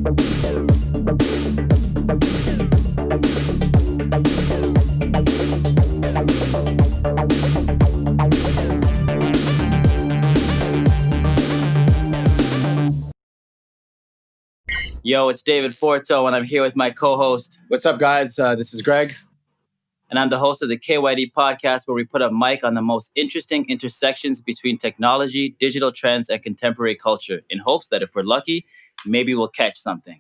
Yo, it's David Forteau, and I'm here with my co-host. What's up, guys? This is Greg. And I'm the host of the KYD podcast, where we put a mic on the most interesting intersections between technology, digital trends, and contemporary culture, in hopes that if we're lucky, maybe we'll catch something.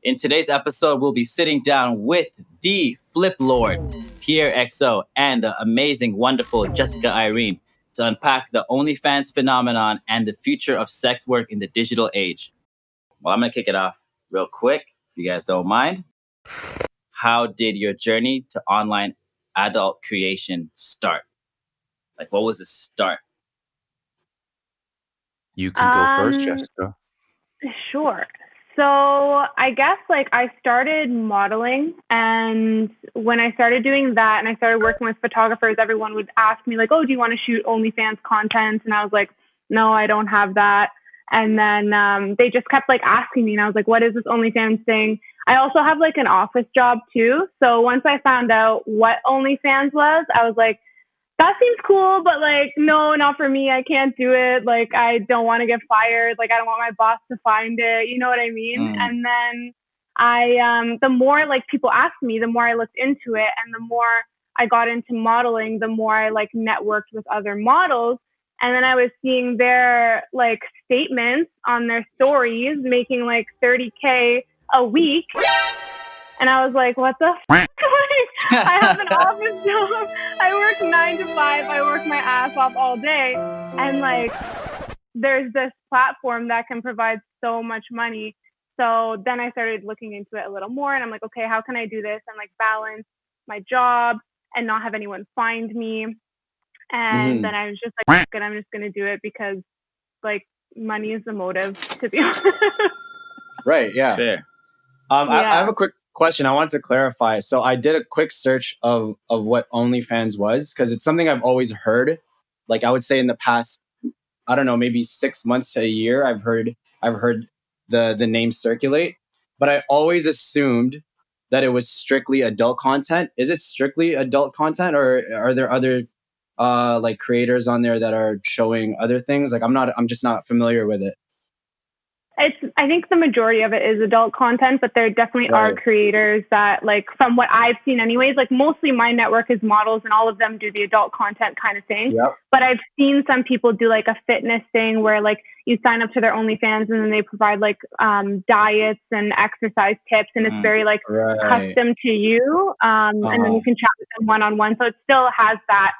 In today's episode, we'll be sitting down with the Flip Lord, Pierre XO, and the amazing, wonderful Jessica Irene to unpack the OnlyFans phenomenon and the future of sex work in the digital age. Well, I'm going to kick it off real quick, if you guys don't mind. How did your journey to online adult creation start? Like, what was the start? You can go first, Jessica. Sure. So I guess I started modeling, and when I started doing that and I started working with photographers, everyone would ask me oh, do you want to shoot OnlyFans content? And I was like, no, I don't have that. And then they just kept asking me, and I was like, what is this OnlyFans thing? I also have an office job too. So once I found out what OnlyFans was, I was like, that seems cool, but no, not for me. I can't do it. I don't want to get fired. I don't want my boss to find it. You know what I mean? And then the more people asked me, the more I looked into it, and the more I got into modeling, the more I networked with other models. And then I was seeing their statements on their stories making $30K a week. And I was like, what the f***? I have an office job. I work 9 to 5. I work my ass off all day. And there's this platform that can provide so much money. So then I started looking into it a little more. And I'm like, okay, how can I do this and balance my job and not have anyone find me? And then I was just like, I'm just going to do it because money is the motive, to be honest. Right. Yeah. Fair. I have a quick question. I wanted to clarify. So I did a quick search of what OnlyFans was, because it's something I've always heard. I would say in the past, I don't know, maybe 6 months to a year, I've heard the name circulate, but I always assumed that it was strictly adult content. Is it strictly adult content, or are there other creators on there that are showing other things? I'm just not familiar with it. I think the majority of it is adult content, but there definitely are creators that, from what I've seen anyways, mostly my network is models, and all of them do the adult content kind of thing. Yep. But I've seen some people do a fitness thing where you sign up to their OnlyFans, and then they provide diets and exercise tips, and it's very custom to you. And then you can chat with them one-on-one. So it still has that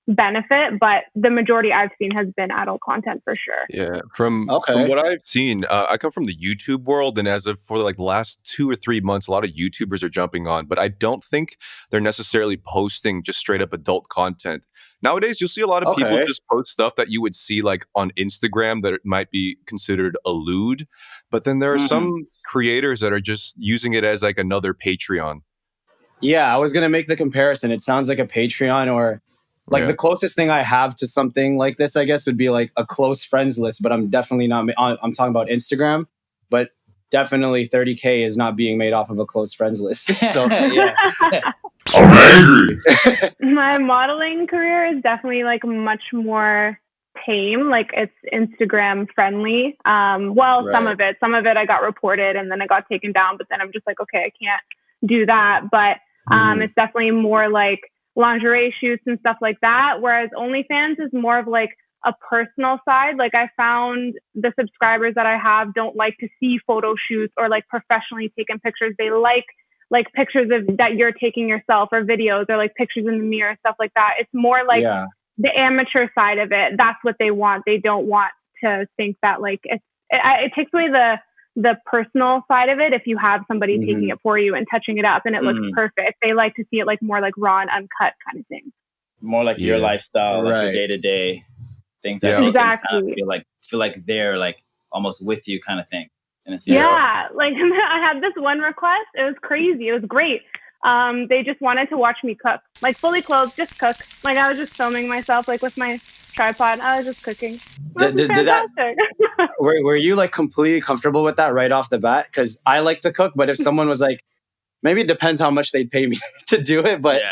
benefit, but the majority I've seen has been adult content for sure. Yeah, from what I've seen, I come from the YouTube world, and as of for the last 2 or 3 months, a lot of YouTubers are jumping on, but I don't think they're necessarily posting just straight up adult content. Nowadays, you'll see a lot of people just post stuff that you would see on Instagram that might be considered a lewd, but then there are some creators that are just using it as another Patreon. Yeah, I was gonna make the comparison. It sounds like a Patreon, or the closest thing I have to something like this, I guess, would be a close friends list, but I'm definitely not, I'm talking about Instagram, but definitely 30K is not being made off of a close friends list. So Yeah. I'm angry. My modeling career is definitely much more tame. It's Instagram friendly. Some of it I got reported and then it got taken down, but then I'm just okay, I can't do that. But it's definitely more lingerie shoots and stuff like that. Whereas OnlyFans is more of a personal side. I found the subscribers that I have don't like to see photo shoots or professionally taken pictures. They like pictures of that you're taking yourself, or videos, or pictures in the mirror, stuff like that. It's more the amateur side of it. That's what they want. They don't want to think that it takes away the personal side of it if you have somebody taking it for you and touching it up and it looks perfect. They like to see it more raw and uncut kind of thing. More your lifestyle, your day-to-day things that make them kind of feel like they're almost with you kind of thing. In a sense. Yeah, I had this one request. It was crazy. It was great. They just wanted to watch me cook, fully clothed, just cook. I was just filming myself with my tripod. I was just cooking. Did that? Were you like completely comfortable with that right off the bat? Because I like to cook, but if someone was like, maybe it depends how much they'd pay me to do it, but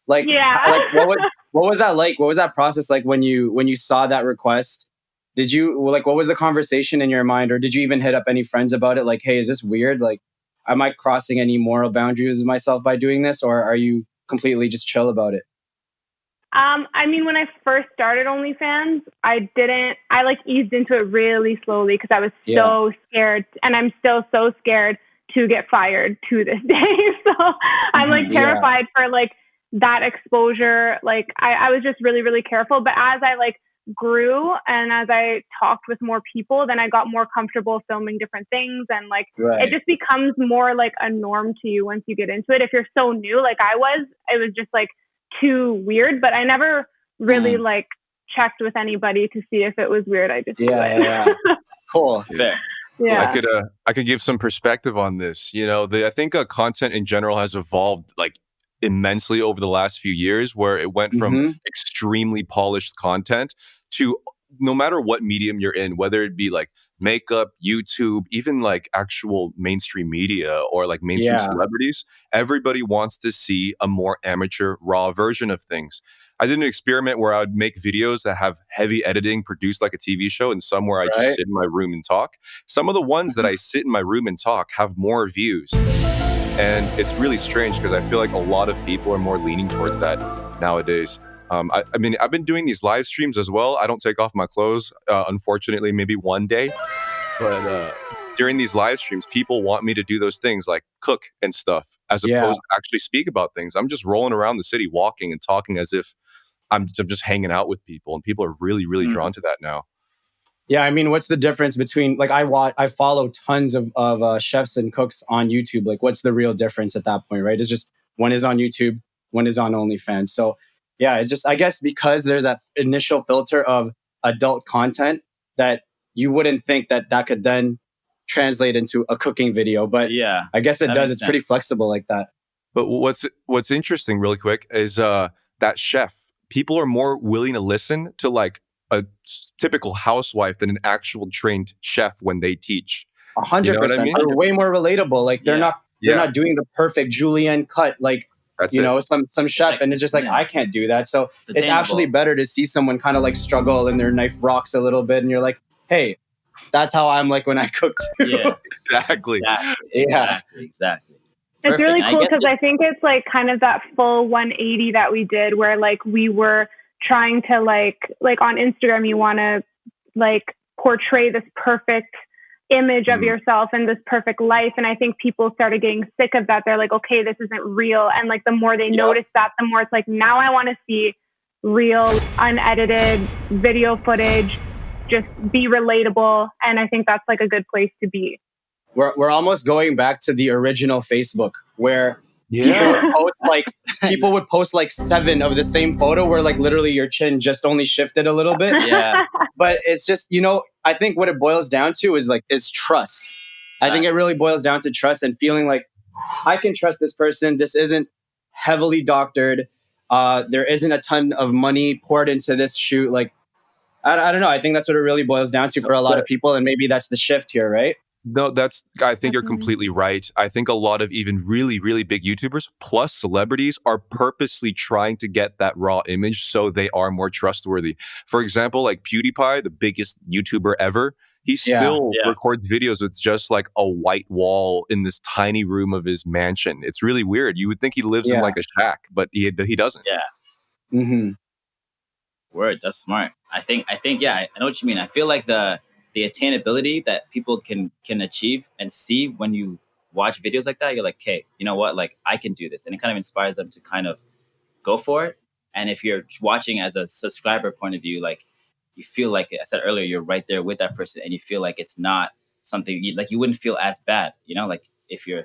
like what was that like? What was that process like when you saw that request? Did you like, what was the conversation in your mind, or did you even hit up any friends about it? Like, hey, is this weird? Like, am I crossing any moral boundaries with myself by doing this, or are you completely just chill about it? I mean, when I first started OnlyFans, I like eased into it really slowly because I was so scared, and I'm still so scared to get fired to this day. So I'm like terrified for like that exposure. Like I was just really, really careful. But as I like grew and as I talked with more people, then I got more comfortable filming different things, and like it just becomes more like a norm to you once you get into it. If you're so new, like I was, it was just like too weird, but I never really like checked with anybody to see if it was weird. I just Cool. Fair. Yeah. I could give some perspective on this. You know, I think content in general has evolved like immensely over the last few years, where it went from extremely polished content to no matter what medium you're in, whether it be like makeup, YouTube, even like actual mainstream media or like mainstream celebrities, everybody wants to see a more amateur, raw version of things. I did an experiment where I would make videos that have heavy editing produced like a TV show, and some where I just sit in my room and talk. Some of the ones that I sit in my room and talk have more views. And it's really strange because I feel like a lot of people are more leaning towards that nowadays. I mean, I've been doing these live streams as well. I don't take off my clothes, unfortunately, maybe one day. But during these live streams, people want me to do those things like cook and stuff, as opposed to actually speak about things. I'm just rolling around the city, walking and talking as if I'm just hanging out with people. And people are really, really drawn to that now. Yeah, I mean, what's the difference between like I follow tons of chefs and cooks on YouTube. Like, what's the real difference at that point, right? It's just one is on YouTube, one is on OnlyFans. So yeah, it's just, I guess because there's that initial filter of adult content that you wouldn't think that could then translate into a cooking video. But I guess it does. It's pretty flexible like that. But what's interesting really quick is that chef, people are more willing to listen to like a typical housewife than an actual trained chef when they teach. 100%. You know what I mean? They're way more relatable. Like they're not doing the perfect julienne cut like some chef, and it's just like I can't do that. So it's actually better to see someone kind of like struggle and their knife rocks a little bit, and you're like, hey, that's how I'm like when I cook too. Yeah, exactly. Exactly. It's really cool because I think it's like kind of that full 180 that we did, where like we were trying to like on Instagram, you want to like portray this perfect image of yourself and this perfect life. And I think people started getting sick of that. They're like, okay, this isn't real. And like the more they notice that, the more it's like, now I want to see real, unedited video footage, just be relatable. And I think that's like a good place to be. We're almost going back to the original Facebook where people would post like 7 of the same photo where like literally your chin just only shifted a little bit. But it's just, I think what it boils down to is trust. I think it really boils down to trust and feeling like I can trust this person. This isn't heavily doctored. There isn't a ton of money poured into this shoot. Like, I don't know. I think that's what it really boils down to for a lot of people. And maybe that's the shift here, right? No, I think you're completely right. I think a lot of even really, really big YouTubers plus celebrities are purposely trying to get that raw image so they are more trustworthy. For example, like PewDiePie, the biggest YouTuber ever, he still records videos with just like a white wall in this tiny room of his mansion. It's really weird. You would think he lives in like a shack, but he doesn't. Yeah. Mm-hmm. Word, that's smart. I think, I know what you mean. I feel like the attainability that people can achieve and see when you watch videos like that, you're like, okay, you know what? Like, I can do this. And it kind of inspires them to kind of go for it. And if you're watching as a subscriber point of view, like, you feel like I said earlier, you're right there with that person and you feel like it's not something you wouldn't feel as bad, like if you're,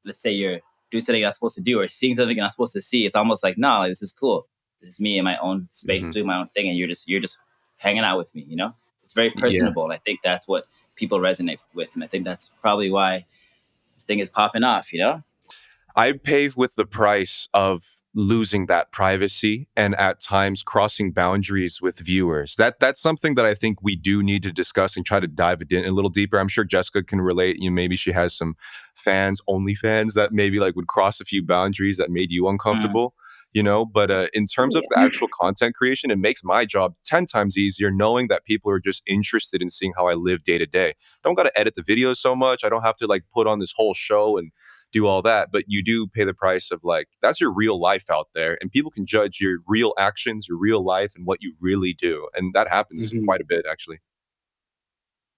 let's say you're doing something you're not supposed to do or seeing something you're not supposed to see, it's almost like, no, like, this is cool. This is me in my own space doing my own thing. And you're just hanging out with me, It's very personable. And I think that's what people resonate with. And I think that's probably why this thing is popping off, I pay with the price of losing that privacy and at times crossing boundaries with viewers. That's something that I think we do need to discuss and try to dive in a little deeper. I'm sure Jessica can relate. Maybe she has some fans, OnlyFans, that maybe like would cross a few boundaries that made you uncomfortable. But in terms of the actual content creation, it makes my job 10 times easier knowing that people are just interested in seeing how I live day to day. Don't got to edit the videos so much. I don't have to like put on this whole show and do all that, but you do pay the price of like, that's your real life out there, and people can judge your real actions, your real life, and what you really do. And that happens quite a bit, actually.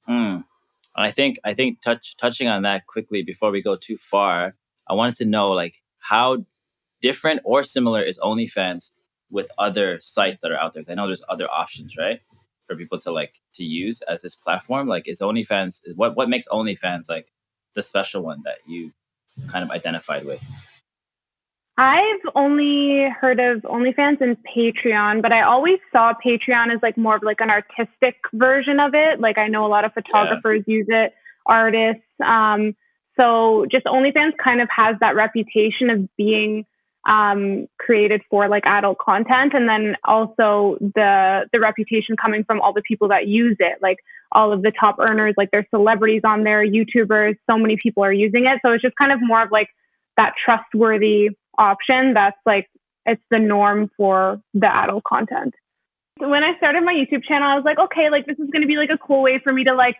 I think touching on that quickly before we go too far, I wanted to know like how different or similar is OnlyFans with other sites that are out there? 'Cause I know there's other options, right, for people to use as this platform. Like, is OnlyFans what makes OnlyFans like the special one that you kind of identified with? I've only heard of OnlyFans and Patreon, but I always saw Patreon as like more of like an artistic version of it. Like I know a lot of photographers use it, artists. So just OnlyFans kind of has that reputation of being created for like adult content, and then also the reputation coming from all the people that use it, like all of the top earners, like there's celebrities on there, YouTubers, so many people are using it. So it's just kind of more of like that trustworthy option that's like it's the norm for the adult content. When I started my YouTube channel, I was like, okay, like this is going to be like a cool way for me to like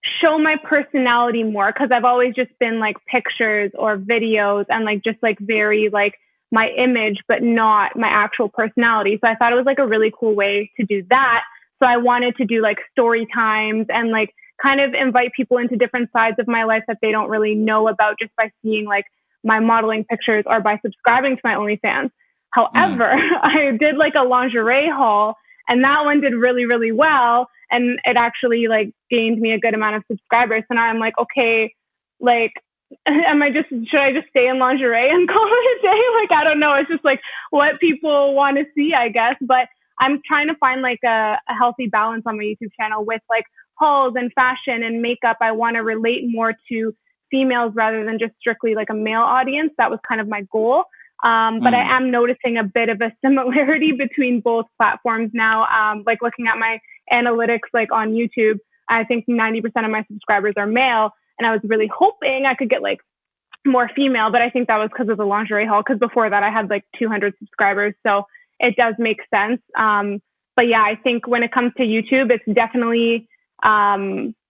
show my personality more, because I've always just been like pictures or videos and like just like very like my image, but not my actual personality. So I thought it was like a really cool way to do that. So I wanted to do like story times and like kind of invite people into different sides of my life that they don't really know about just by seeing like my modeling pictures or by subscribing to my OnlyFans. However, I did like a lingerie haul, and that one did really, really well. And it actually like gained me a good amount of subscribers. So now I'm like, okay, like, should I just stay in lingerie and call it a day? Like, I don't know. It's just like what people want to see, I guess. But I'm trying to find like a healthy balance on my YouTube channel with like hauls and fashion and makeup. I want to relate more to females rather than just strictly like a male audience. That was kind of my goal. But I am noticing a bit of a similarity between both platforms now. Like looking at my analytics, like on YouTube, I think 90% of my subscribers are male. And I was really hoping I could get like more female, but I think that was because of the lingerie haul. Because before that I had like 200 subscribers. So it does make sense. But yeah, I think when it comes to YouTube, it's definitely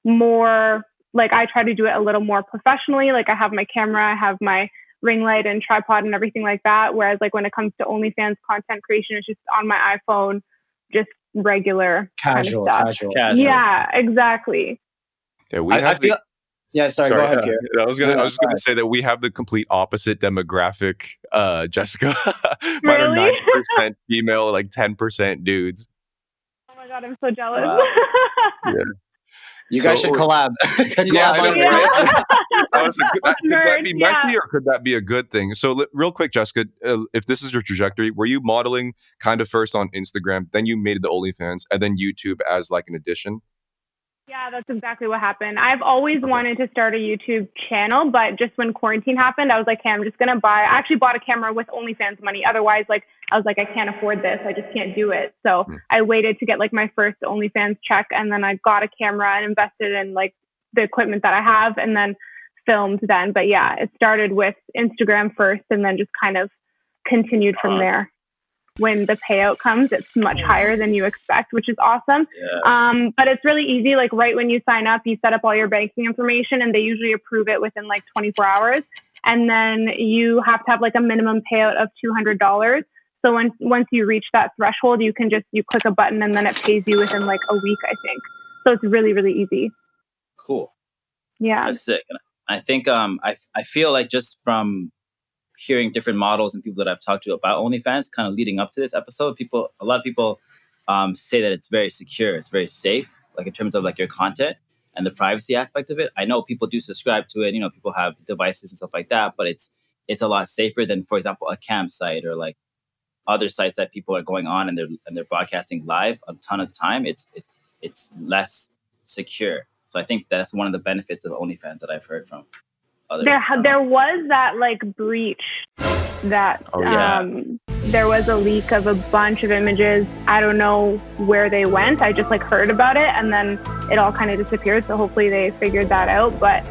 more like I try to do it a little more professionally. Like I have my camera, I have my ring light and tripod and everything like that. Whereas like when it comes to OnlyFans content creation, it's just on my iPhone, just regular casual. Yeah, exactly. Yeah, I feel. Yeah, sorry. Go ahead, Pierre. I was just gonna say that we have the complete opposite demographic, Jessica. Mine are 90% female, like 10% dudes. Oh my god, I'm so jealous. Yeah. You guys should collab. Could that be messy or could that be a good thing? So real quick, Jessica, if this is your trajectory, were you modeling kind of first on Instagram, then you made the OnlyFans, and then YouTube as like an addition? Yeah, that's exactly what happened. I've always wanted to start a YouTube channel, but just when quarantine happened, I was like, hey, I'm just going to I actually bought a camera with OnlyFans money. Otherwise, like, I was like, I can't afford this. I just can't do it. So I waited to get like my first OnlyFans check. And then I got a camera and invested in like the equipment that I have and then filmed then. But yeah, it started with Instagram first and then just kind of continued from there. When the payout comes, it's much higher than you expect, which is awesome. Yes. But it's really easy. Like right when you sign up, you set up all your banking information and they usually approve it within like 24 hours. And then you have to have like a minimum payout of $200. So once you reach that threshold, you click a button and then it pays you within like a week, I think. So it's really, really easy. Cool. Yeah. That's sick. I think I feel like just from hearing different models and people that I've talked to about OnlyFans kind of leading up to this episode, a lot of people say that it's very secure, it's very safe, like in terms of like your content and the privacy aspect of it. I know people do subscribe to it, people have devices and stuff like that, but it's a lot safer than, for example, a cam site or like other sites that people are going on and they're broadcasting live a ton of time. It's less secure. So I think that's one of the benefits of OnlyFans that I've heard from others. There was that like breach that Oh, yeah. there was a leak of a bunch of images. I don't know where they went. I just like heard about it and then it all kind of disappeared. So hopefully they figured that out. But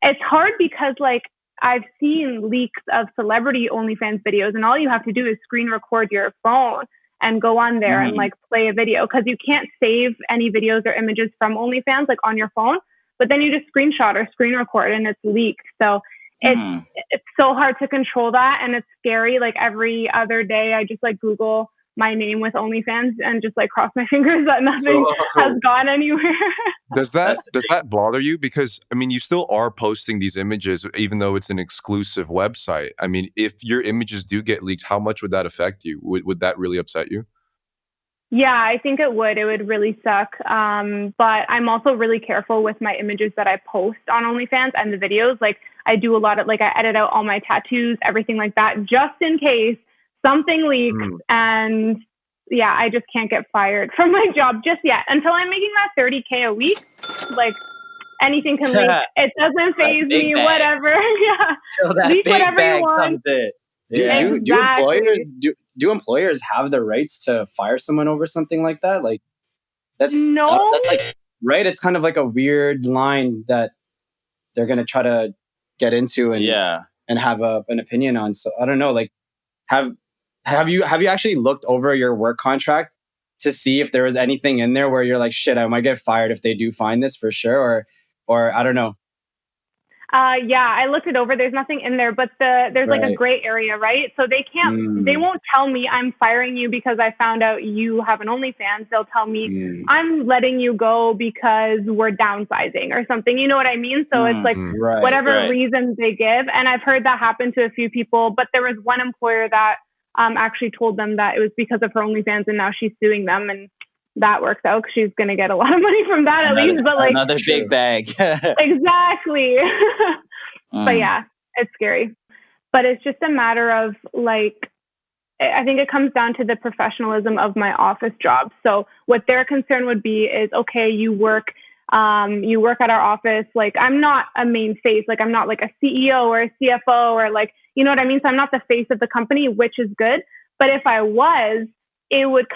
it's hard because like I've seen leaks of celebrity OnlyFans videos and all you have to do is screen record your phone and go on there and like play a video because you can't save any videos or images from OnlyFans like on your phone. But then you just screenshot or screen record and it's leaked. So it's so hard to control that. And it's scary. Like every other day, I just like Google my name with OnlyFans and just like cross my fingers that nothing has gone anywhere. Does that bother you? Because I mean, you still are posting these images, even though it's an exclusive website. I mean, if your images do get leaked, how much would that affect you? Would that really upset you? Yeah, I think it would. It would really suck. But I'm also really careful with my images that I post on OnlyFans and the videos. Like I do a lot of like I edit out all my tattoos, everything like that, just in case something leaks. And yeah, I just can't get fired from my job just yet until I'm making that 30K a week. Like anything can leak. It doesn't faze me. Bag. Whatever. Yeah. Till that leak big bag comes in. Do employers have the rights to fire someone over something like that? Like that's like right. It's kind of like a weird line that they're gonna try to get into and have an opinion on. So I don't know. Like have you actually looked over your work contract to see if there was anything in there where you're like, shit, I might get fired if they do find this for sure, or I don't know. Yeah, I looked it over. There's nothing in there, but there's like a gray area, right? So they won't tell me I'm firing you because I found out you have an OnlyFans. They'll tell me I'm letting you go because we're downsizing or something. You know what I mean? So it's like whatever reasons they give. And I've heard that happen to a few people, but there was one employer that actually told them that it was because of her OnlyFans and now she's suing them. And that works out because she's going to get a lot of money from that at least. But like another big bag. Exactly. But yeah, it's scary. But it's just a matter of like, I think it comes down to the professionalism of my office job. So what their concern would be is, okay, you work at our office. Like I'm not a main face. Like I'm not like a CEO or a CFO or like, you know what I mean? So I'm not the face of the company, which is good. But if I was, it would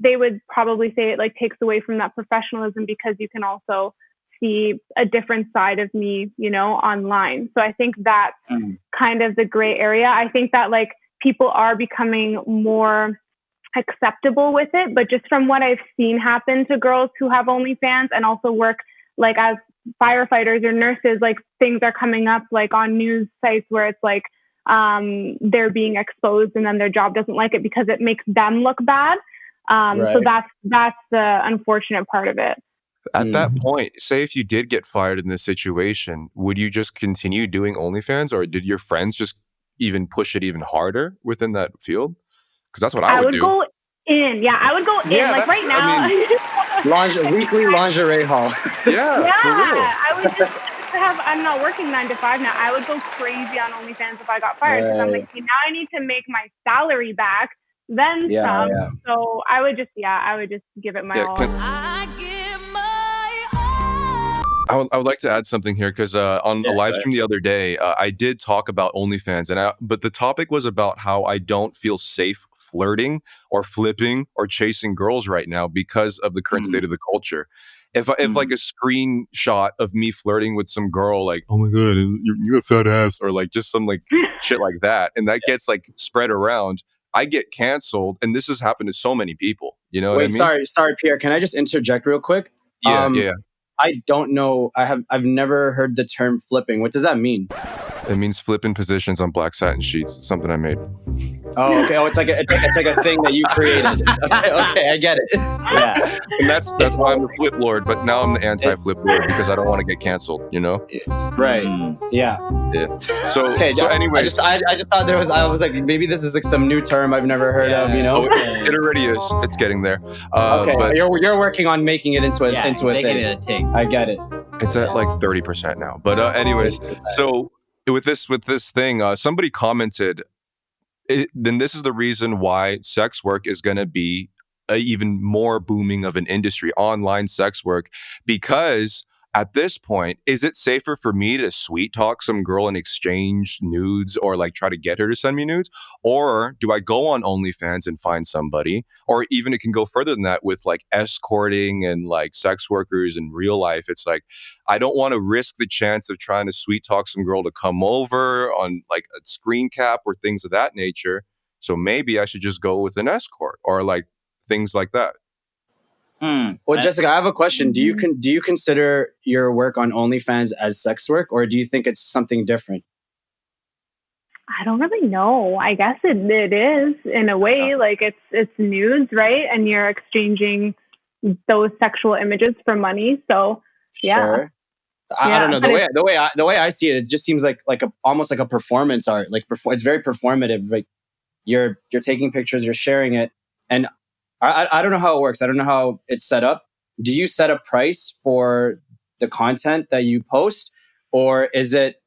they would probably say it like takes away from that professionalism because you can also see a different side of me, you know, online. So I think that's kind of the gray area. I think that like people are becoming more acceptable with it, but just from what I've seen happen to girls who have OnlyFans and also work like as firefighters or nurses, like things are coming up like on news sites where it's like, they're being exposed and then their job doesn't like it because it makes them look bad. So that's the unfortunate part of it. At that point, say if you did get fired in this situation, would you just continue doing OnlyFans or did your friends just even push it even harder within that field? Because that's what I would do. Go in. Yeah, I would go in. Like right now. I mean, weekly lingerie haul. Yeah, for real. I would just I'm not working 9 to 5 now. I would go crazy on OnlyFans if I got fired because I'm like, okay, now I need to make my salary back, then some. Yeah. So I would just give it my all. I would like to add something here because on a live stream the other day, I did talk about OnlyFans, but the topic was about how I don't feel safe flirting or flipping or chasing girls right now because of the current state of the culture. If like a screenshot of me flirting with some girl, like, oh my God, you got a fat ass, or like just some like shit like that, and that gets like spread around, I get canceled. And this has happened to so many people. You know what I mean? Sorry, Pierre. Can I just interject real quick? Yeah. I don't know. I've never heard the term flipping. What does that mean? It means flipping positions on black satin sheets. It's something I made. Oh, okay. Oh, it's like a thing that you created. Okay, I get it. Yeah, and that's why I'm the flip lord. But now I'm the anti-flip lord because I don't want to get canceled. You know? Right. Yeah. So anyway, I just thought there was. I was like, maybe this is like some new term I've never heard of. You know? It already is. It's getting there. Okay, but you're working on making it into a making thing. It a thing. I get it. It's at like 30% now. But anyways, 30%. So with this thing, somebody commented. Then this is the reason why sex work is going to be even more booming of an industry, online sex work, because at this point, is it safer for me to sweet talk some girl and exchange nudes or like try to get her to send me nudes? Or do I go on OnlyFans and find somebody? Or even it can go further than that with like escorting and like sex workers in real life. It's like, I don't want to risk the chance of trying to sweet talk some girl to come over on like a screen cap or things of that nature. So maybe I should just go with an escort or like things like that. Well, Jessica, I have a question. Do you consider your work on OnlyFans as sex work, or do you think it's something different? I don't really know. I guess it is in a way. Like it's nudes, right? And you're exchanging those sexual images for money. So yeah. Sure. I don't know, the way I see it, it just seems like almost like a performance art. Like it's very performative. Like you're taking pictures, you're sharing it, and I don't know how it works. I don't know how it's set up. Do you set a price for the content that you post, or is it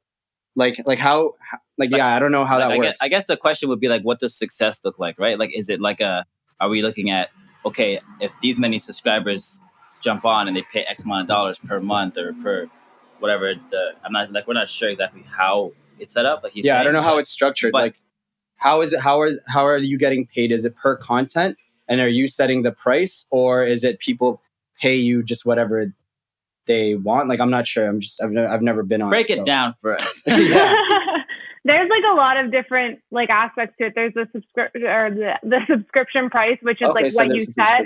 like how I don't know how that works. I guess the question would be like, what does success look like, right? Like, is it like are we looking at, okay, if these many subscribers jump on and they pay X amount of dollars per month or per whatever we're not sure exactly how it's set up. Like he's saying, I don't know how it's structured. But, like, how are you getting paid? Is it per content? And are you setting the price, or is it people pay you just whatever they want? Like, I'm not sure. I've never been on. Break it down for us. There's like a lot of different like aspects to it. There's the subscription or the subscription price, which is like what you set.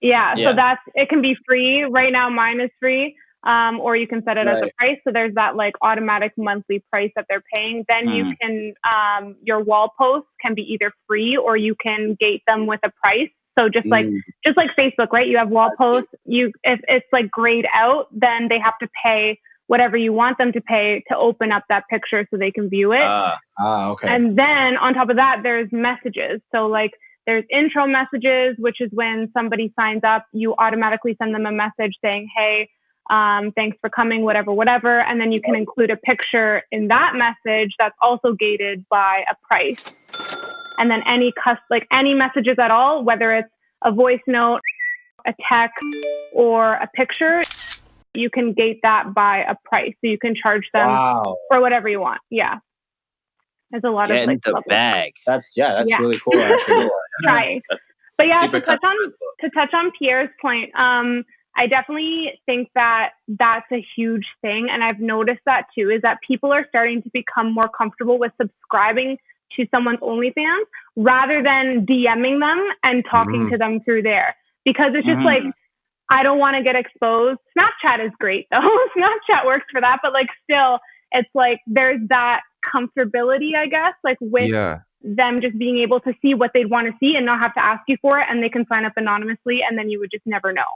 Yeah. So it can be free. Right now, mine is free. Or you can set it as a price. So there's that like automatic monthly price that they're paying. Then you can, your wall posts can be either free or you can gate them with a price. So just like Facebook, right? You have wall posts. If it's like grayed out, then they have to pay whatever you want them to pay to open up that picture so they can view it. Okay. And then on top of that, there's messages. So like there's intro messages, which is when somebody signs up, you automatically send them a message saying, hey, thanks for coming, whatever. And then you can include a picture in that message that's also gated by a price. And then any messages at all, whether it's a voice note, a text, or a picture, you can gate that by a price. So you can charge them for whatever you want. Yeah. There's a lot of like the bag. That's really cool. That's cool. Try. But yeah, to touch on Pierre's point, I definitely think that that's a huge thing. And I've noticed that too, is that people are starting to become more comfortable with subscribing to someone's OnlyFans rather than DMing them and talking to them through there. Because it's just like, I don't want to get exposed. Snapchat is great though. Snapchat works for that. But like still, it's like there's that comfortability, I guess, like with them just being able to see what they'd want to see and not have to ask you for it. And they can sign up anonymously and then you would just never know.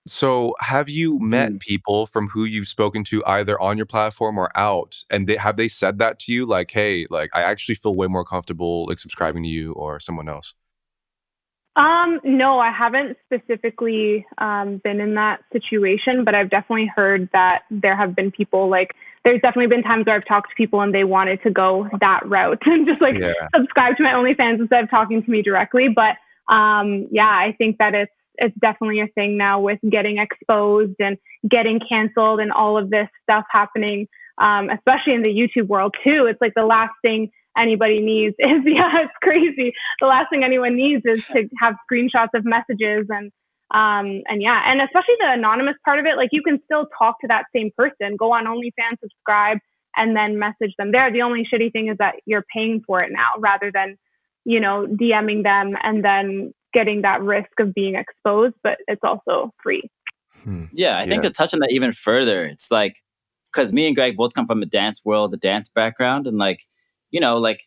So have you met people from who you've spoken to either on your platform or out? And have they said that to you? Like, hey, like I actually feel way more comfortable like subscribing to you or someone else? No, I haven't specifically been in that situation, but I've definitely heard that there have been people like, there's definitely been times where I've talked to people and they wanted to go that route and just like subscribe to my OnlyFans instead of talking to me directly. But I think that it's definitely a thing now with getting exposed and getting canceled and all of this stuff happening, especially in the YouTube world too. It's like the last thing anybody needs is, it's crazy. The last thing anyone needs is to have screenshots of messages and especially the anonymous part of it. Like you can still talk to that same person, go on OnlyFans, subscribe, and then message them there. The only shitty thing is that you're paying for it now rather than, DMing them and then getting that risk of being exposed, but it's also free. Yeah, I think to touch on that even further, it's like, because me and Greg both come from the dance world, the dance background, and like, like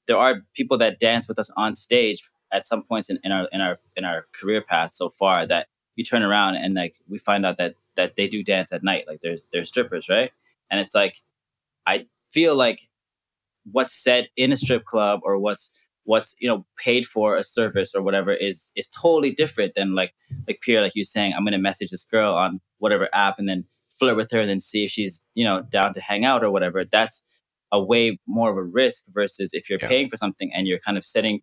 there are people that dance with us on stage at some points in our career path so far that you turn around and like we find out that they do dance at night, like they're strippers, right? And it's like I feel like what's said in a strip club or what's paid for a service or whatever is totally different than like Pierre, like you saying, I'm gonna message this girl on whatever app and then flirt with her and then see if she's down to hang out or whatever. That's a way more of a risk versus if you're paying for something and you're kind of setting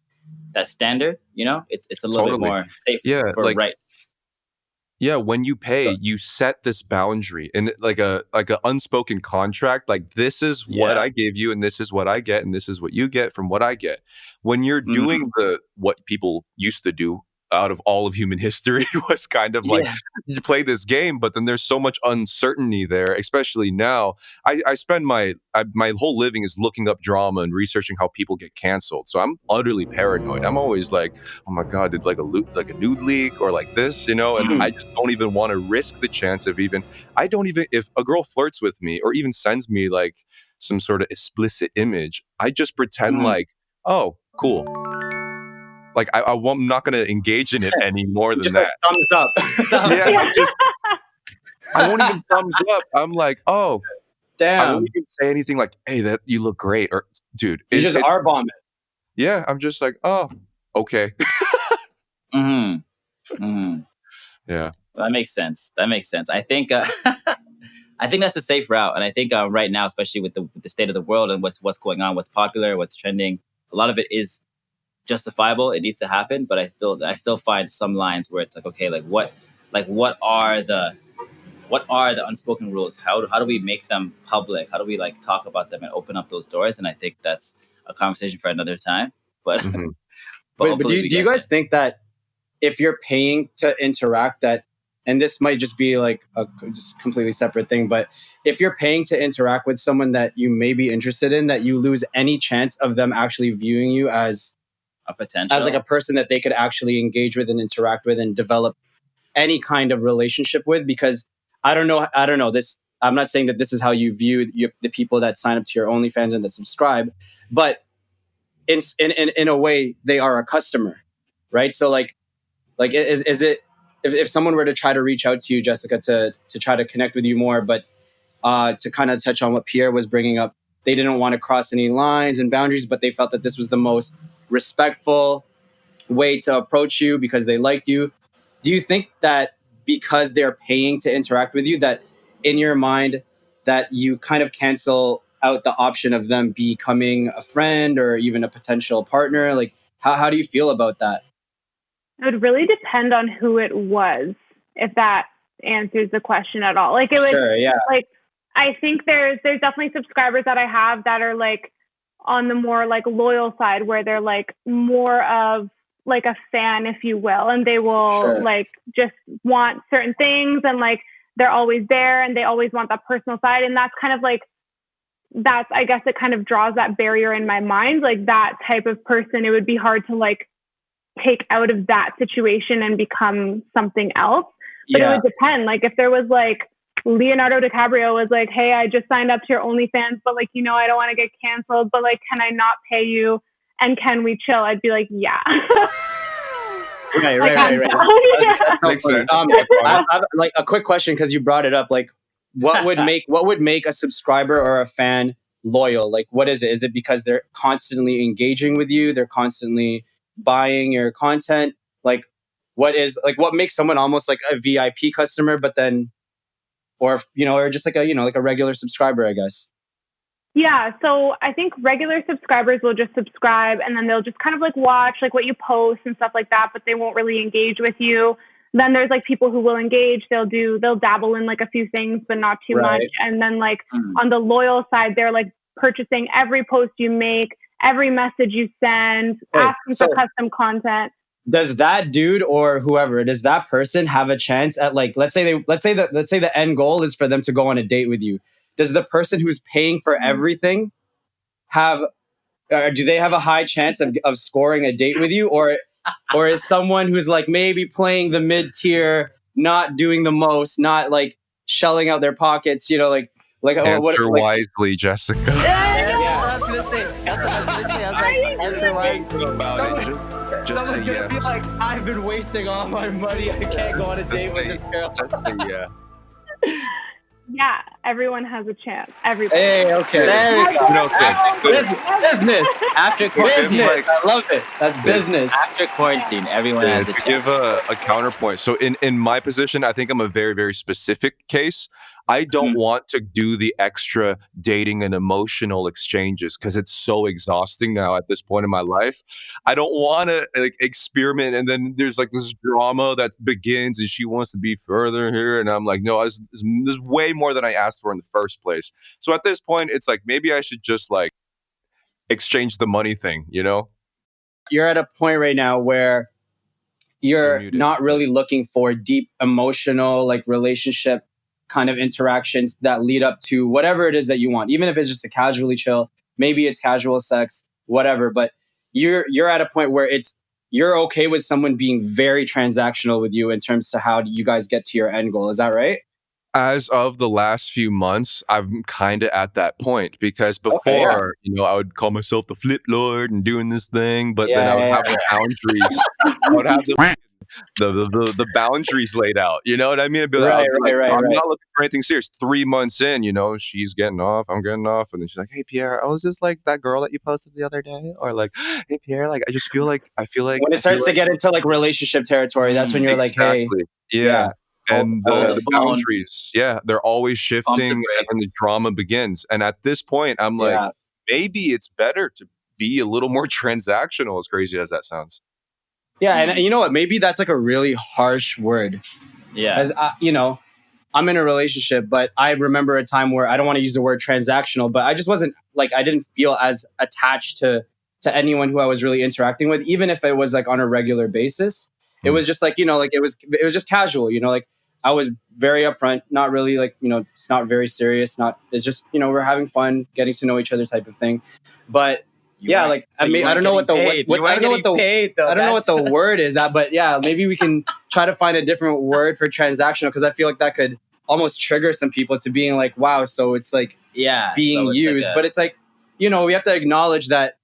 that standard. It's a little bit more safe for right. Yeah, when you pay, you set this boundary and like a unspoken contract. Like, this is what I gave you, and this is what I get, and this is what you get from what I get. When you're doing what people used to do out of all of human history was kind of like you play this game, but then there's so much uncertainty there, especially now. I spend my whole living is looking up drama and researching how people get canceled. So I'm utterly paranoid. I'm always like, oh my God, did like a nude leak or like this, and I just don't even want to risk the chance of if a girl flirts with me or even sends me like some sort of explicit image, I just pretend like, oh, cool. Like I'm not going to engage in it any more than just that. Like, thumbs up. I won't even thumbs up. I'm like, oh, damn. I won't even say anything like, hey, that you look great, or dude. You just R-bomb it. Yeah, I'm just like, oh, okay. Yeah, that makes sense. I think I think that's a safe route, and I think right now, especially with the state of the world and what's going on, what's popular, what's trending, a lot of it is justifiable. It needs to happen, but I still find some lines where it's like, okay, what are the unspoken rules? How do we make them public? How do we like talk about them and open up those doors? And I think that's a conversation for another time. But but do you guys think that if you're paying to interact, that, and this might just be like a just completely separate thing, but if you're paying to interact with someone that you may be interested in, that you lose any chance of them actually viewing you as a potential, as like a person that they could actually engage with and interact with and develop any kind of relationship with? Because I don't know this. I'm not saying that this is how you view the people that sign up to your OnlyFans and that subscribe, but in a way, they are a customer, right? So like is it, if someone were to try to reach out to you, Jessica, to try to connect with you more, but to kind of touch on what Pierre was bringing up, they didn't want to cross any lines and boundaries, but they felt that this was the most respectful way to approach you because they liked you. Do you think that because they're paying to interact with you, that in your mind that you kind of cancel out the option of them becoming a friend or even a potential partner? Like, how do you feel about that? It would really depend on who it was, if that answers the question at all. Like, it would, sure, yeah. Like, I think there's definitely subscribers that I have that are like on the more like loyal side, where they're like more of like a fan, if you will, and they will like just want certain things, and like they're always there and they always want that personal side. And that's kind of like, I guess it kind of draws that barrier in my mind. Like, that type of person, it would be hard to like take out of that situation and become something else. But it would depend. Like, if there was like Leonardo DiCaprio was like, hey, I just signed up to your OnlyFans, but like, I don't want to get canceled, but like, can I not pay you? And can we chill? I'd be like, yeah. Right. That's makes sense. I have like a quick question, because you brought it up. Like, what would make a subscriber or a fan loyal? Like, what is it? Is it because they're constantly engaging with you? They're constantly buying your content? Like, what makes someone almost like a VIP customer, but then, or just like a regular subscriber, I guess? Yeah, so I think regular subscribers will just subscribe, and then they'll just kind of like watch like what you post and stuff like that, but they won't really engage with you. Then there's like people who will engage. They'll dabble in like a few things, but not too much. And then like on the loyal side, they're like purchasing every post you make, every message you send, asking for custom content. Does that dude or whoever, does that person have a chance at, like, let's say the end goal is for them to go on a date with you? Does the person who's paying for everything do they have a high chance of scoring a date with you, or is someone who's like maybe playing the mid-tier, not doing the most, not like shelling out their pockets, like answer wisely, Jessica. I was gonna say. I was like, answer wisely. Just someone's gonna be like, I've been wasting all my money. I can't go on a date with this girl. Yeah, everyone has a chance. Everybody. Hey, okay. There we go. Business. After quarantine. I love it. That's business. After quarantine, everyone has a chance. To give a counterpoint. So in my position, I think I'm a very, very specific case. I don't want to do the extra dating and emotional exchanges because it's so exhausting now at this point in my life. I don't want to like experiment, and then there's like this drama that begins, and she wants to be further here, and I'm like, no, this is way more than I asked for in the first place. So at this point, it's like maybe I should just like exchange the money thing, you know? You're at a point right now where you're not really looking for deep emotional like relationship kind of interactions that lead up to whatever it is that you want, even if it's just a casually chill, maybe it's casual sex, whatever. But you're at a point where you're okay with someone being very transactional with you in terms to how you guys get to your end goal. Is that right? As of the last few months, I'm kind of at that point because before, you know, I would call myself the flip lord and doing this thing, but then I would have the boundaries. I would have the boundaries laid out. You know what I mean? I'd be like, I'm not looking for anything serious. 3 months in, you know, she's getting off, I'm getting off, and then she's like, "Hey Pierre, I was just like that girl that you posted the other day," or like, "Hey Pierre, like I feel like when it starts to get into like relationship territory, that's when you're like, "Hey, yeah." And the boundaries, they're always shifting, and then the drama begins. And at this point, I'm like, maybe it's better to be a little more transactional, as crazy as that sounds. Yeah, and you know what? Maybe that's like a really harsh word. Yeah. As you know, I'm in a relationship, but I remember a time where I don't want to use the word transactional, but I just wasn't like, I didn't feel as attached to anyone who I was really interacting with, even if it was like on a regular basis. It was just like, you know, like it was just casual, you know, like I was very upfront, not really like, you know, it's not very serious. It's just, you know, we're having fun, getting to know each other type of thing. But I don't know what the word is, but yeah, maybe we can try to find a different word for transactional, because I feel like that could almost trigger some people to being like, wow, so it's like being used. But it's like, you know, we have to acknowledge that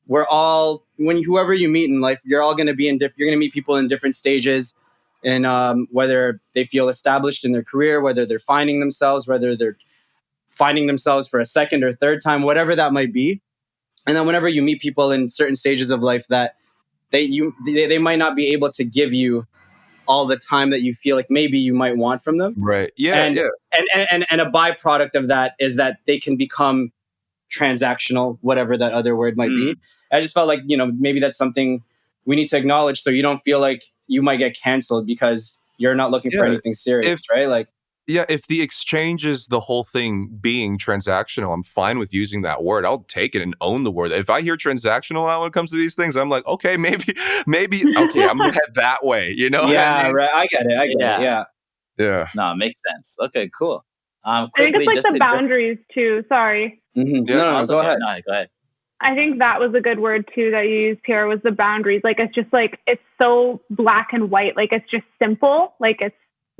we're all, whoever you meet in life, you're all going to be you're going to meet people in different stages, and whether they feel established in their career, whether they're finding themselves, whether they're finding themselves for a second or third time, whatever that might be. And then whenever you meet people in certain stages of life that they might not be able to give you all the time that you feel like maybe you might want from them. Right. Yeah. And a byproduct of that is that they can become transactional, whatever that other word might be. I just felt like, you know, maybe that's something we need to acknowledge, so you don't feel like you might get canceled because you're not looking for anything serious, right? Like, yeah, if the exchange is the whole thing being transactional, I'm fine with using that word. I'll take it and own the word. If I hear transactional now when it comes to these things, I'm like, okay, maybe, okay, I'm gonna head that way, you know? Yeah, right. I get it. Yeah. No, it makes sense. Okay, cool. I think it's like the boundaries too. Sorry. Mm-hmm. No, go ahead. No, go ahead. I think that was a good word too that you used, Pierre, was the boundaries. Like, it's just like, it's so black and white. Like, it's just simple. Like,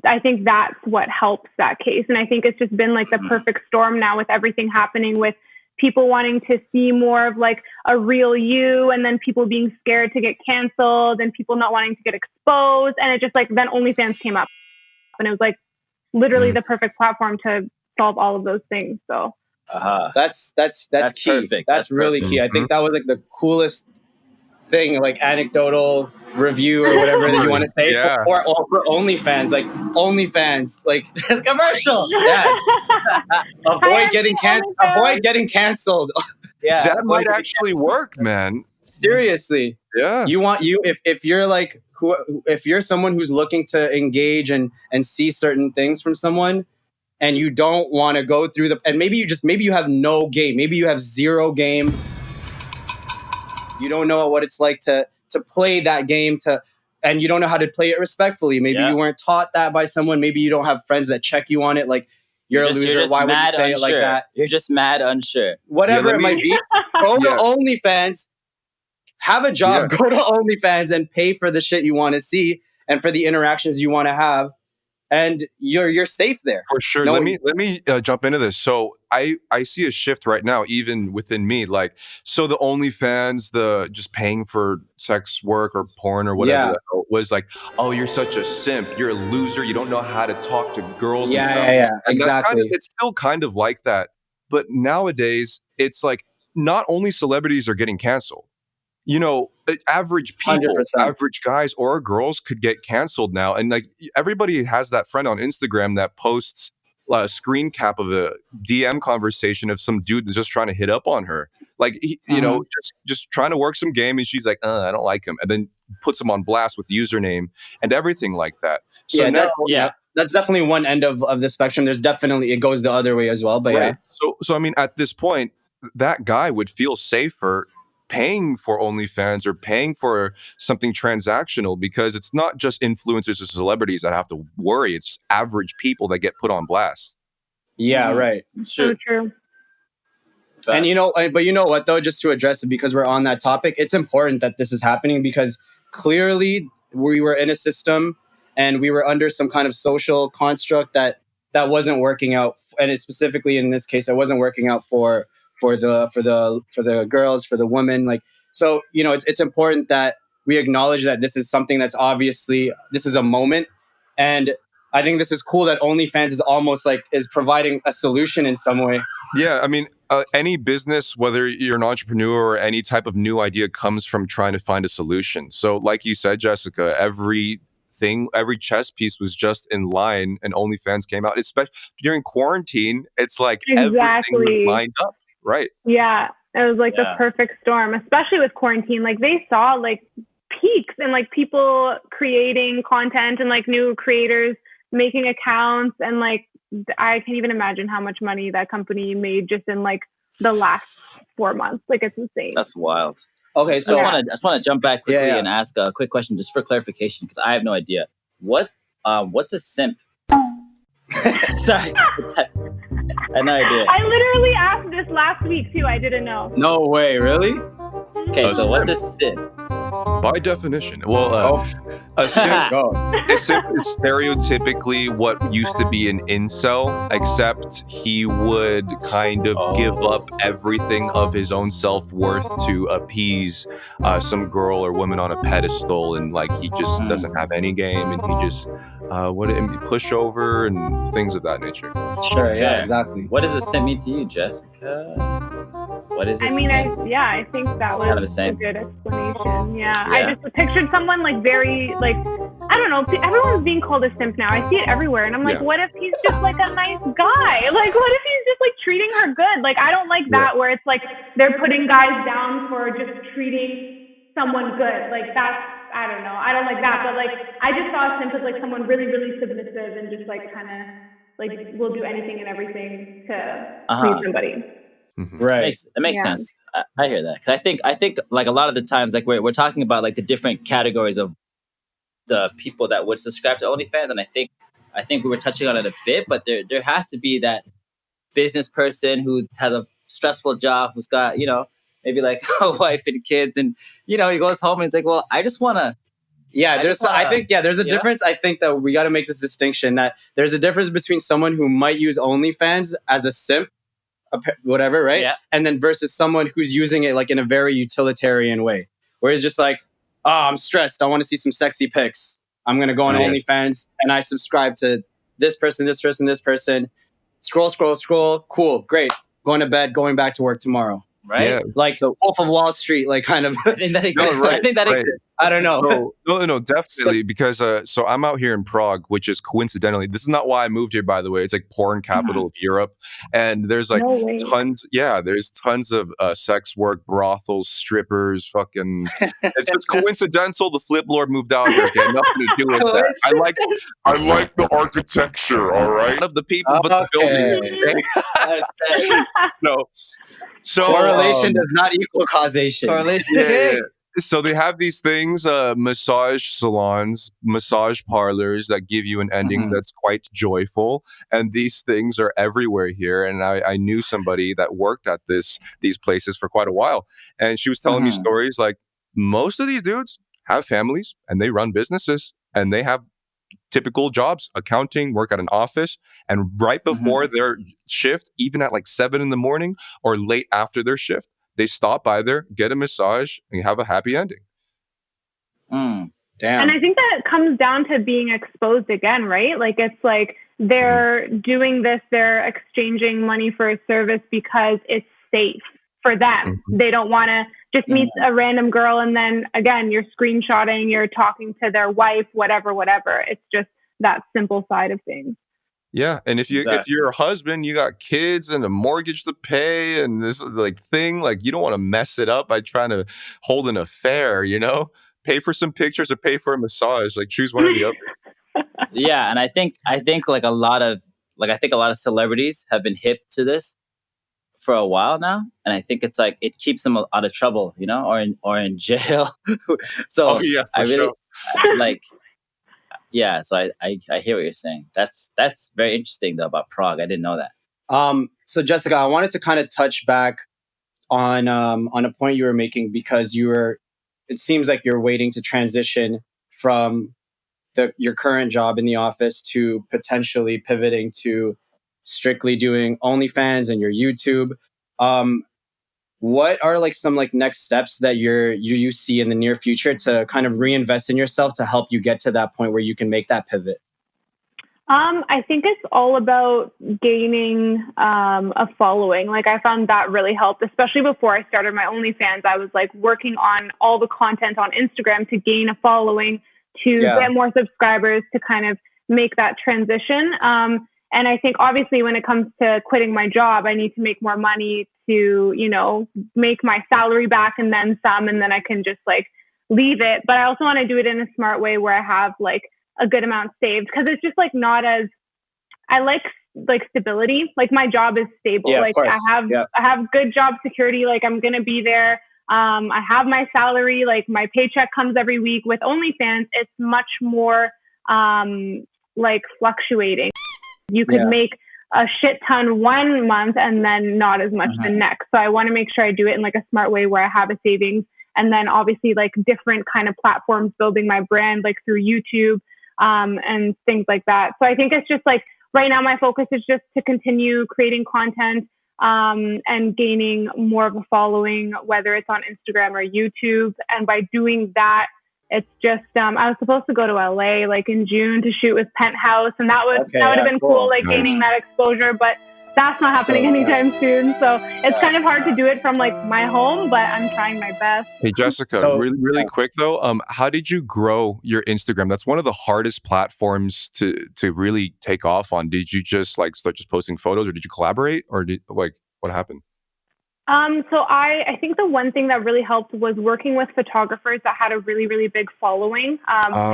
I think that's what helps that case. And I think it's just been like the perfect storm now with everything happening, with people wanting to see more of like a real you, and then people being scared to get canceled, and people not wanting to get exposed. And it just like, then OnlyFans came up, and it was like literally the perfect platform to solve all of those things. So that's key. Perfect. That's really key. I think that was like the coolest thing, like anecdotal review or whatever that you want to say for OnlyFans. Like OnlyFans, like it's commercial. Yeah. Avoid getting canceled. Yeah, that might actually work, man. Seriously. Yeah. If you're like if you're someone who's looking to engage and see certain things from someone, and you don't want to go through and maybe you have no game, maybe you have zero game, you don't know what it's like to play that game, and you don't know how to play it respectfully. Maybe you weren't taught that by someone. Maybe you don't have friends that check you on it. Like, you're a loser. Why would you say it like that? You're just mad unsure. Whatever it might be. Go to OnlyFans. Have a job. Go to OnlyFans and pay for the shit you want to see and for the interactions you want to have. And you're safe there. For sure. Let me jump into this. So I see a shift right now, even within me. Like, so the OnlyFans, the just paying for sex work or porn or whatever was like, oh, you're such a simp. You're a loser. You don't know how to talk to girls and stuff. Yeah, exactly. It's still kind of like that. But nowadays, it's like not only celebrities are getting canceled. You know, average people, 100%. average guys or girls could get canceled now. And like everybody has that friend on Instagram that posts screen cap of a DM conversation of some dude that's just trying to hit up on her. Like, you know, just trying to work some game, and she's like, I don't like him. And then puts him on blast with username and everything like that. So that's definitely one end of the spectrum. There's definitely, it goes the other way as well. But right. So I mean, at this point, that guy would feel safer paying for OnlyFans or paying for something transactional, because it's not just influencers or celebrities that have to worry. It's average people that get put on blast. Yeah, right. It's so true. And you know what though, just to address it, because we're on that topic, it's important that this is happening, because clearly we were in a system and we were under some kind of social construct that wasn't working out, and it specifically in this case, it wasn't working out for the girls, for the women. Like, so, you know, it's important that we acknowledge that this is something that's obviously, this is a moment. And I think this is cool that OnlyFans is almost like is providing a solution in some way. Yeah, I mean, any business, whether you're an entrepreneur or any type of new idea, comes from trying to find a solution. So like you said, Jessica, every chess piece was just in line, and OnlyFans came out. Especially during quarantine, it's like everything was lined up. Right. Yeah. It was like the perfect storm, especially with quarantine. Like, they saw like peaks and like people creating content and like new creators making accounts. And like, I can't even imagine how much money that company made just in like the last 4 months. Like, it's insane. That's wild. Okay. So I just want to jump back quickly and ask a quick question just for clarification, because I have no idea. What's a simp? Sorry. I had no idea. I literally asked this last week too. I didn't know. No way, really? Okay, so what's a simp? By definition, well, a simp is stereotypically what used to be an incel, except he would kind of give up everything of his own self-worth to appease some girl or woman on a pedestal, and like he just doesn't have any game, and he just push over and things of that nature. Sure, yeah, exactly. What does a simp mean to you, Jessica? What is a simp? I think that was a good explanation. Yeah. I just pictured someone like very, like, I don't know, everyone's being called a simp now. I see it everywhere. And I'm like, what if he's just like a nice guy? Like, what if he's just like treating her good? Like, I don't like that where it's like they're putting guys down for just treating someone good. Like, that's, I don't know. I don't like that. But like, I just saw a simp as like someone really, really submissive and just like kind of like will do anything and everything to please somebody. Mm-hmm. Right. That makes sense. I hear that. 'Cause I think like a lot of the times, like we're talking about like the different categories of the people that would subscribe to OnlyFans. And I think we were touching on it a bit, but there has to be that business person who has a stressful job, who's got, you know, maybe like a wife and kids, and, you know, he goes home and he's like, well, I just want to. Yeah, there's a difference. I think that we got to make this distinction that there's a difference between someone who might use OnlyFans as a simp, whatever, right? Yeah. And then versus someone who's using it like in a very utilitarian way, where it's just like, oh, I'm stressed, I want to see some sexy pics, I'm going to go on OnlyFans and I subscribe to this person. Scroll. Cool. Great. Going to bed, going back to work tomorrow. Right? Yeah. Like the Wolf of Wall Street, like kind of. I think that exists. I think that exists. I don't know. No, definitely. Because so I'm out here in Prague, which is coincidentally, this is not why I moved here, by the way. It's like porn capital of Europe. And there's like there's tons of sex work, brothels, strippers, fucking. It's just coincidental the Flip Lord moved out here. Okay, nothing to do with that. I like the architecture, all right? None of the people, but the building. So correlation does not equal causation. Correlation. So they have these things, massage salons, massage parlors that give you an ending that's quite joyful. And these things are everywhere here. And I knew somebody that worked at these places for quite a while. And she was telling me stories like most of these dudes have families and they run businesses and they have typical jobs, accounting, work at an office. And right before their shift, even at like 7 a.m. or late after their shift, they stop by there, get a massage, and have a happy ending. Damn. And I think that comes down to being exposed again, right? Like, it's like they're doing this, they're exchanging money for a service because it's safe for them. They don't want to just meet a random girl and then, again, you're screenshotting, you're talking to their wife, whatever. It's just that simple side of things. Yeah, and if you're a husband, you got kids and a mortgage to pay, and this like thing, like you don't want to mess it up by trying to hold an affair. Pay for some pictures or pay for a massage. Like choose one or the other. Yeah, and I think like a lot of celebrities have been hip to this for a while now, and I think it's like it keeps them out of trouble, or in jail. So Oh yeah, I for really sure. like. Yeah, so I hear what you're saying. That's very interesting though about Prague. I didn't know that. So Jessica, I wanted to kind of touch back on a point you were making, because it seems like you're waiting to transition from your current job in the office to potentially pivoting to strictly doing OnlyFans and your YouTube. What are like some like next steps that you see in the near future to kind of reinvest in yourself to help you get to that point where you can make that pivot? I think it's all about gaining a following. Like I found that really helped, especially before I started my OnlyFans. I was like working on all the content on Instagram to gain a following, to get more subscribers, to kind of make that transition. And I think obviously when it comes to quitting my job, I need to make more money to, make my salary back and then some, and then I can just like leave it. But I also want to do it in a smart way where I have like a good amount saved, because it's just like not as, I like stability. Like my job is stable. Yeah, like of course. I have good job security. Like I'm going to be there. I have my salary, like my paycheck comes every week. With OnlyFans, it's much more like fluctuating. You could make a shit ton one month and then not as much the next. So I want to make sure I do it in like a smart way where I have a savings, and then obviously like different kind of platforms, building my brand like through YouTube and things like that. So I think it's just like right now my focus is just to continue creating content and gaining more of a following, whether it's on Instagram or YouTube. And by doing that, it's just I was supposed to go to LA like in June to shoot with Penthouse, and that would have been cool, like gaining that exposure, but that's not happening anytime soon. So it's kind of hard to do it from like my home, but I'm trying my best. Hey Jessica, really quick though, how did you grow your Instagram? That's one of the hardest platforms to really take off on. Did you just like start just posting photos, or did you collaborate, or what happened? So I think the one thing that really helped was working with photographers that had a really, really big following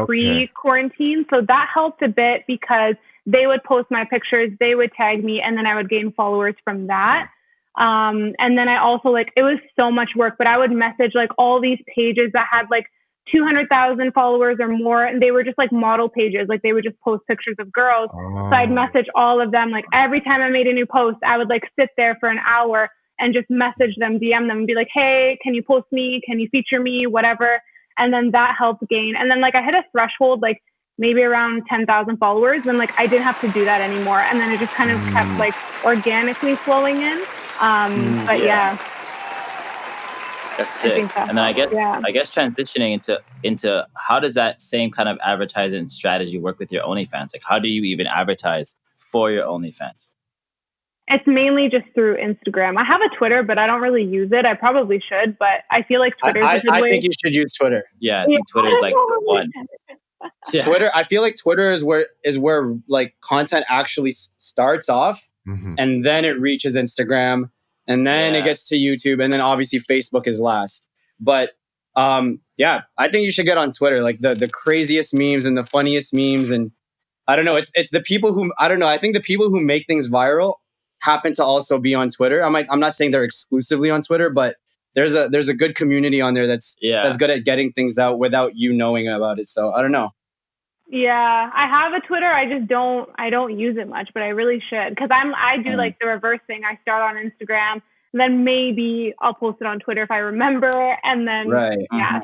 pre-quarantine. So that helped a bit because they would post my pictures, they would tag me, and then I would gain followers from that. And then I also it was so much work, but I would message like all these pages that had like 200,000 followers or more, and they were just like model pages. Like they would just post pictures of girls. So I'd message all of them. Like every time I made a new post, I would like sit there for an hour and just message them, DM them, and be like, hey, can you post me? Can you feature me? Whatever. And then that helped gain. And then like I hit a threshold, like maybe around 10,000 followers, and like I didn't have to do that anymore. And then it just kind of kept like organically flowing in. But yeah. That's sick. And then I guess transitioning into how does that same kind of advertising strategy work with your OnlyFans? Like how do you even advertise for your OnlyFans? It's mainly just through Instagram. I have a Twitter, but I don't really use it. I probably should, but I feel like Twitter is a good way. I think you should use Twitter. Yeah, I think Twitter is like the one. Yeah. Twitter, I feel like Twitter is where like content actually starts off, and then it reaches Instagram, and then it gets to YouTube, and then obviously Facebook is last. But I think you should get on Twitter, like the craziest memes and the funniest memes, and I don't know, it's the people who I think the people who make things viral happen to also be on Twitter. I'm not saying they're exclusively on Twitter, but there's a good community on there that's good at getting things out without you knowing about it. So I don't know. Yeah, I have a Twitter. I don't use it much, but I really should, because I do like the reverse thing. I start on Instagram, and then maybe I'll post it on Twitter if I remember, and then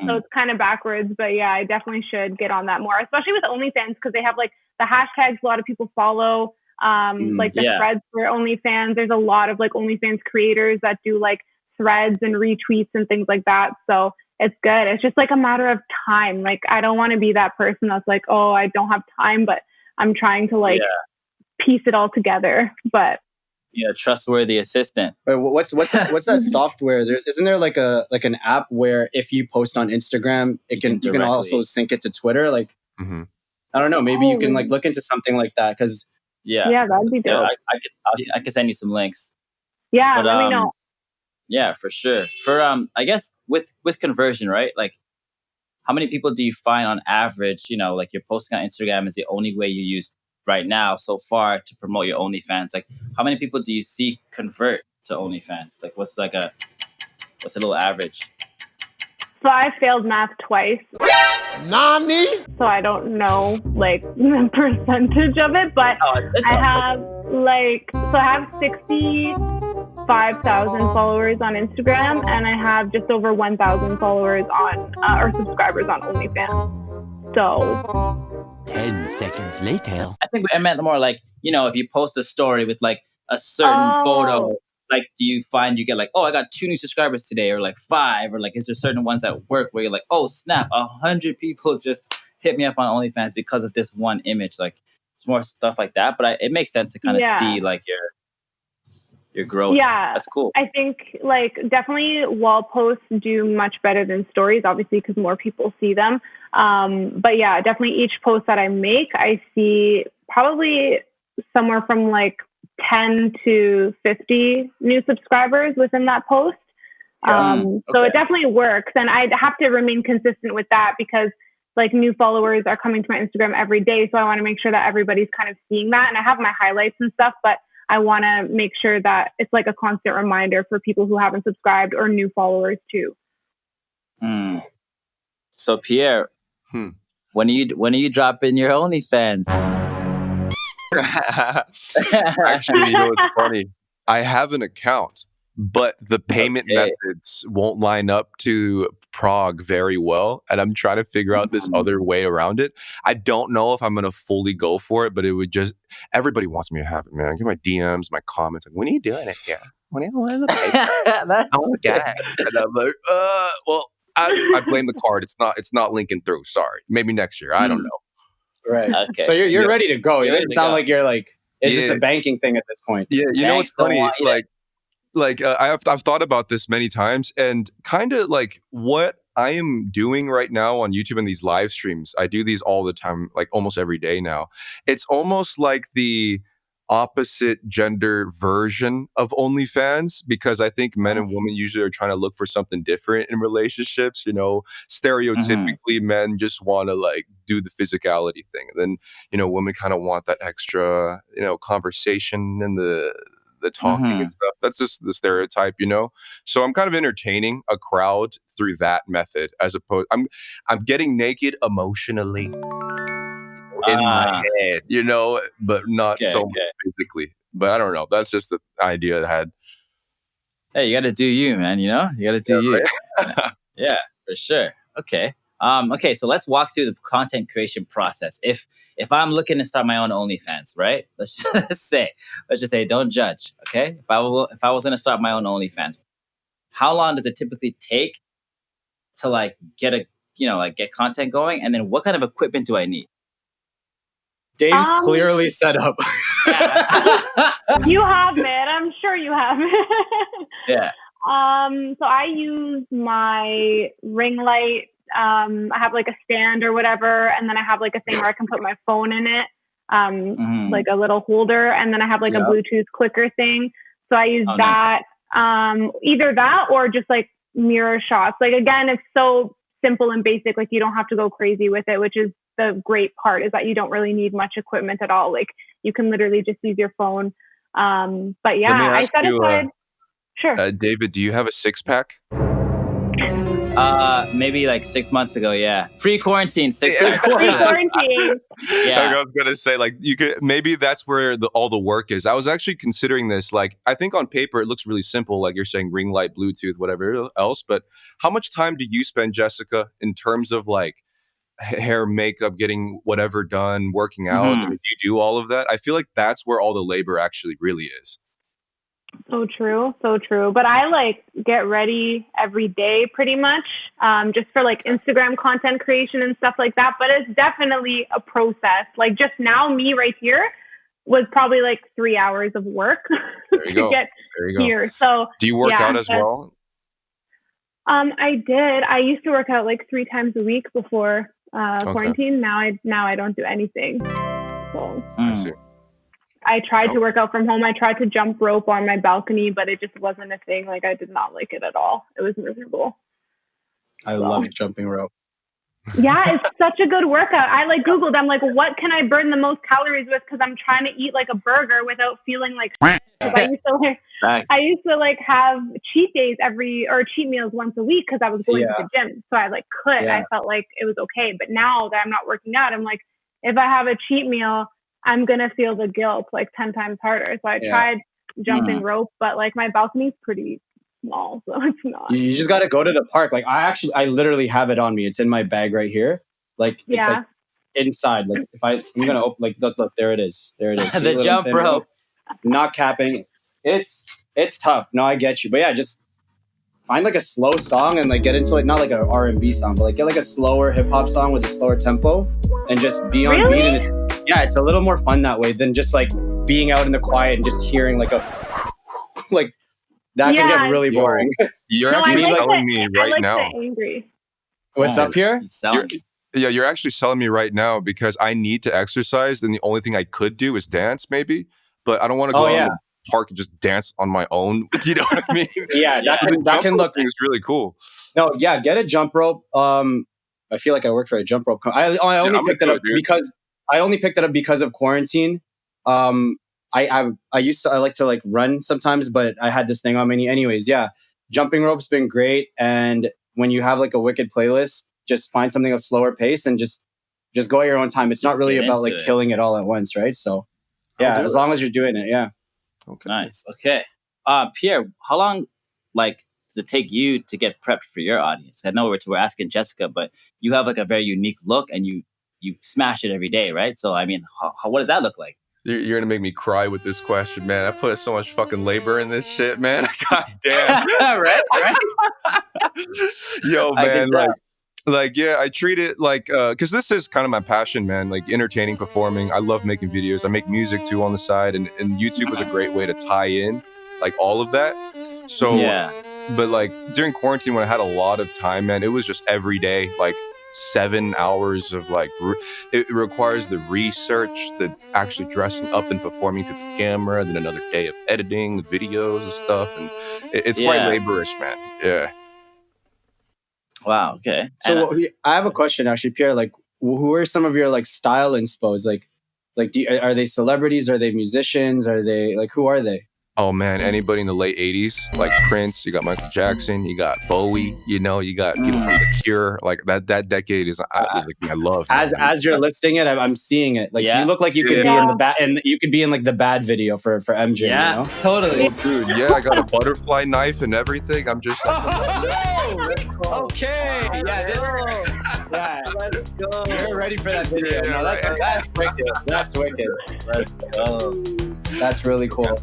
so it's kind of backwards. But yeah, I definitely should get on that more, especially with OnlyFans, because they have like the hashtags a lot of people follow. Like the threads for OnlyFans. There's a lot of like OnlyFans creators that do like threads and retweets and things like that. So it's good. It's just like a matter of time. Like I don't want to be that person that's like, oh, I don't have time, but I'm trying to like piece it all together. But trustworthy assistant. Wait, what's that software? Isn't there like an app where if you post on Instagram, you can also sync it to Twitter? Like I don't know. Maybe you can like look into something like that, because Yeah, that'd be dope. I could send you some links. Yeah, let me know. Yeah, for sure. For I guess with conversion, right? Like, how many people do you find on average? Like you're posting on Instagram is the only way you use right now so far to promote your OnlyFans. Like, how many people do you see convert to OnlyFans? Like, what's a little average? So I failed math twice. Nani? So I don't know like the percentage of it, but I have 65,000 followers on Instagram, and I have just over 1,000 followers on or subscribers on OnlyFans. So 10 seconds later. I think I meant more like, if you post a story with like a certain photo, like do you find you get like, oh, I got 2 new subscribers today, or like 5, or like is there certain ones at work where you're like, oh snap, 100 people just hit me up on OnlyFans because of this one image? Like it's more stuff like that, but it makes sense to kind of see like your growth. Yeah, that's cool. I think like definitely wall posts do much better than stories, obviously, because more people see them. But yeah, definitely each post that I make, I see probably somewhere from like 10 to 50 new subscribers within that post. So it definitely works. And I have to remain consistent with that because like new followers are coming to my Instagram every day. So I want to make sure that everybody's kind of seeing that. And I have my highlights and stuff, but I want to make sure that it's like a constant reminder for people who haven't subscribed or new followers too. So Pierre, when are you dropping your OnlyFans? Actually, it's funny. I have an account, but the payment methods won't line up to Prague very well, and I'm trying to figure out this other way around it. I don't know if I'm going to fully go for it, but it would just... Everybody wants me to have it, man. I get my DMs, my comments, like, when are you doing it? Yeah. When are you doing it? I want to get it. And I'm like, well, I blame the card. It's not linking through. Sorry. Maybe next year. I don't know. Right. Okay. So you're ready to go. It doesn't sound like you're like, it's just a banking thing at this point. Yeah. You know what's funny? I've thought about this many times, and kind of like what I am doing right now on YouTube and these live streams. I do these all the time, like almost every day now. It's almost like the opposite gender version of OnlyFans, because I think men and women usually are trying to look for something different in relationships. Stereotypically, men just want to like do the physicality thing, and then women kind of want that extra conversation and the talking and stuff. That's just the stereotype, So I'm kind of entertaining a crowd through that method, as opposed I'm getting naked emotionally in my head, but not so much physically. But I don't know. That's just the idea I had. Hey, you got to do you, man. You got to do you. Right? Yeah, for sure. Okay. Okay, so let's walk through the content creation process. If I'm looking to start my own OnlyFans, right? Let's just say, don't judge. Okay. If I was going to start my own OnlyFans, how long does it typically take to like get get content going? And then what kind of equipment do I need? Dave's clearly set up. You have it. I'm sure you have it. Yeah. So I use my ring light. I have like a stand or whatever, and then I have like a thing where I can put my phone in it, like a little holder, and then I have like a Bluetooth clicker thing. So I use that. Nice. Either that or just like mirror shots. Like again, it's so simple and basic. Like you don't have to go crazy with it, which is the great part, is that you don't really need much equipment at all. Like you can literally just use your phone. But yeah, I set aside. Sure. David, do you have a 6-pack? Maybe like 6 months ago. Yeah, pre-quarantine, 6-pack. Pre-quarantine. Yeah, I was gonna say like you could, maybe that's where all the work is. I was actually considering this. Like, I think on paper it looks really simple, like you're saying, ring light, Bluetooth, whatever else. But how much time do you spend, Jessica, in terms of like hair, makeup, getting whatever done, working out? I mean, do you do all of that? I feel like that's where all the labor actually really is. So true. But I like get ready every day pretty much, just for like Instagram content creation and stuff like that. But it's definitely a process. Like just now, me right here was probably like 3 hours of work to get here. So do you work out as well? I did. I used to work out like 3 times a week before quarantine. Now I don't do anything. So I see. I tried to work out from home. I tried to jump rope on my balcony, but it just wasn't a thing. Like, I did not like it at all. It was miserable. I love jumping rope. Yeah, it's such a good workout. I like Googled, I'm like, what can I burn the most calories with? Because I'm trying to eat like a burger without feeling like I used to like have cheat days or cheat meals once a week because I was going to the gym. So I like could. I felt like it was okay. But now that I'm not working out, I'm like, if I have a cheat meal, I'm gonna feel the guilt like 10 times harder. So I tried jumping rope, but like my balcony's pretty small, so it's not. You just got to go to the park. Like I literally have it on me. It's in my bag right here. Like it's like inside. Like if I'm gonna open, like look, there it is. There it is. The jump rope. Not capping. It's tough. No, I get you. But yeah, just find like a slow song and like get into like not like an R&B song, but like get like a slower hip hop song with a slower tempo and just be on beat. And it's a little more fun that way than just like being out in the quiet and just hearing like a like. That can get really boring. You're actually selling me right now. What's up here? You're actually selling me right now because I need to exercise. And the only thing I could do is dance, maybe. But I don't want to go out in the park and just dance on my own. You know what I mean? That can look. It's really cool. No, get a jump rope. I feel like I work for a jump rope. I only picked it up because of quarantine. I like to like run sometimes, but I had this thing on me. Anyways, jumping rope's been great. And when you have like a wicked playlist, just find something at a slower pace and just go at your own time. It's not really about like killing it all at once, right? So as long as you're doing it, Okay. Nice. Okay. Pierre, how long like does it take you to get prepped for your audience? I know we're asking Jessica, but you have like a very unique look and you smash it every day, right? So I mean, what does that look like? You're gonna make me cry with this question, man. I put so much fucking labor in this shit, man. God damn. right? Yo, man, I treat it like because this is kind of my passion, man. Like entertaining, performing. I love making videos. I make music too on the side, and YouTube was a great way to tie in like all of that. So but like during quarantine when I had a lot of time, man, it was just every day, like 7 hours of like it requires the research, the actually dressing up and performing to the camera, then another day of editing the videos and stuff, and it's quite laborious, man. Wow. Okay. So I have a question actually, Pierre. Like, who are some of your like style inspos? Like are they celebrities? Are they musicians? Are they like who are they? Oh man, anybody in the late 80s, like Prince, you got Michael Jackson, you got Bowie, you got people from The Cure. Like that decade is like I love. As you're listing it, I'm seeing it. Like you look like you could be in the bad, and you could be in like the bad video for MJ. Yeah, you know? Totally. Oh, dude, I got a butterfly knife and everything. I'm just like, okay, let's go. You're ready for that video. No, that's wicked. That's wicked. Let's go. That's really cool.